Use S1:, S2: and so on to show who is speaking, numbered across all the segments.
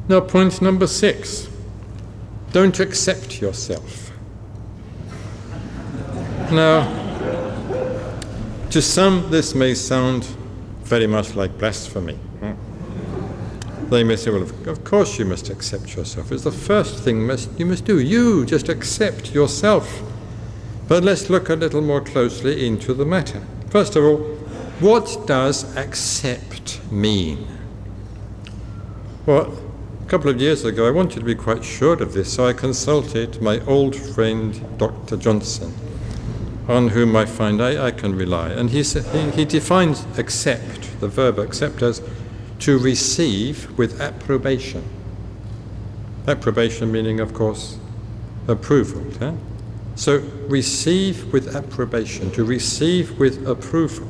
S1: Now, point number 6. Don't accept yourself. Now, to some this may sound very much like blasphemy. They may say, well, of course you must accept yourself. It's the first thing you must do. You just accept yourself. But let's look a little more closely into the matter. First of all, what does accept mean? Well, a couple of years ago I wanted to be quite sure of this, so I consulted my old friend Dr. Johnson, on whom I find I can rely. And he defines accept, the verb accept, as to receive with approbation. Approbation meaning, of course, approval. So receive with approbation, to receive with approval.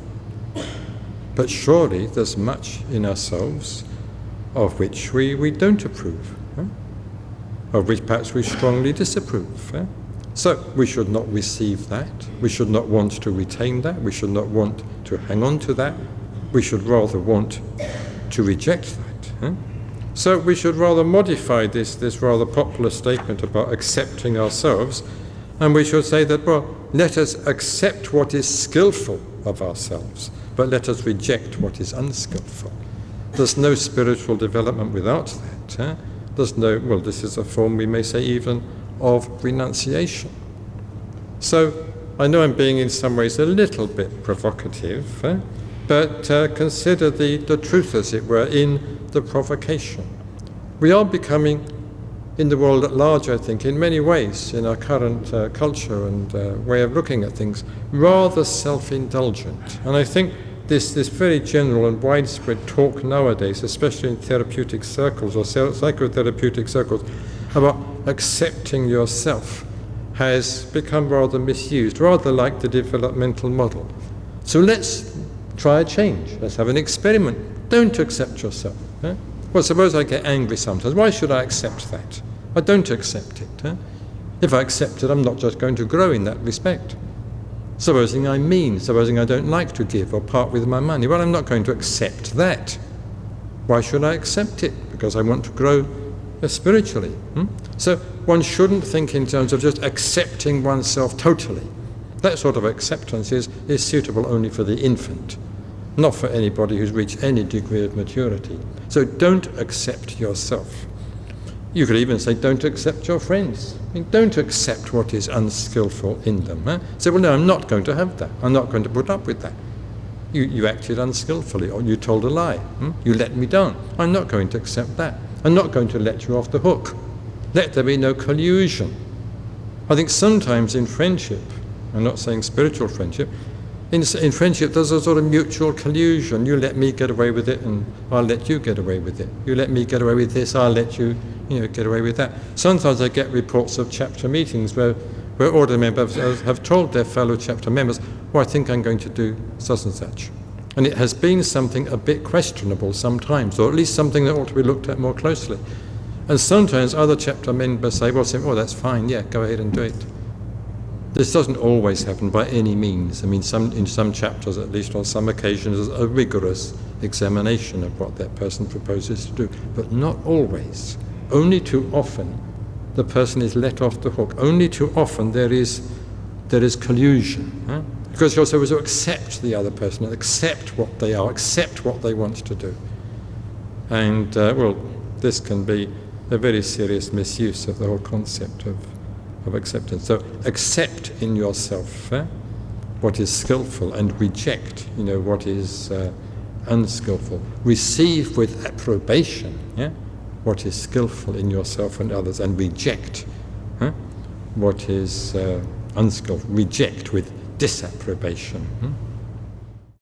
S1: But surely there's much in ourselves of which we don't approve, of which perhaps we strongly disapprove. So we should not receive that. We should not want to retain that. We should not want to hang on to that. We should rather want to reject that. So we should rather modify this rather popular statement about accepting ourselves, and we should say that, well, let us accept what is skillful of ourselves, but let us reject what is unskillful. There's no spiritual development without that. There's no, well, this is a form, we may say, even of renunciation. So I know I'm being in some ways a little bit provocative, but consider the truth, as it were, in the provocation. We are becoming, in the world at large, I think, in many ways, in our current culture and way of looking at things, rather self-indulgent. And I think this very general and widespread talk nowadays, especially in therapeutic circles or psychotherapeutic circles, about accepting yourself, has become rather misused, rather like the developmental model. So let's try a change. Let's have an experiment. Don't accept yourself. Well, suppose I get angry sometimes. Why should I accept that? I don't accept it. If I accept it, I'm not just going to grow in that respect. Supposing I'm mean, supposing I don't like to give or part with my money, well, I'm not going to accept that. Why should I accept it? Because I want to grow spiritually. So one shouldn't think in terms of just accepting oneself totally. That sort of acceptance is suitable only for the infant, not for anybody who's reached any degree of maturity. So don't accept yourself. You could even say don't accept your friends. I mean, don't accept what is unskillful in them. Say, well, no, I'm not going to have that. I'm not going to put up with that. You acted unskillfully, or you told a lie. You let me down. I'm not going to accept that. I'm not going to let you off the hook. Let there be no collusion. I think sometimes in friendship, I'm not saying spiritual friendship, in friendship there's a sort of mutual collusion. You let me get away with it and I'll let you get away with it. You let me get away with this, I'll let you get away with that. Sometimes I get reports of chapter meetings where order members have told their fellow chapter members, well, I think I'm going to do such and such. And it has been something a bit questionable sometimes, or at least something that ought to be looked at more closely. And sometimes other chapter members say, well, that's fine, yeah, go ahead and do it. This doesn't always happen by any means. I mean, in some chapters, at least on some occasions, there's a rigorous examination of what that person proposes to do, but not always. Only too often the person is let off the hook. Only too often there is collusion. Because you're supposed to accept the other person, accept what they are, accept what they want to do. And, this can be a very serious misuse of the whole concept of acceptance. So accept in yourself what is skillful and reject, what is unskillful. Receive with approbation what is skillful in yourself and others, and reject what is unskillful. Reject with disapprobation.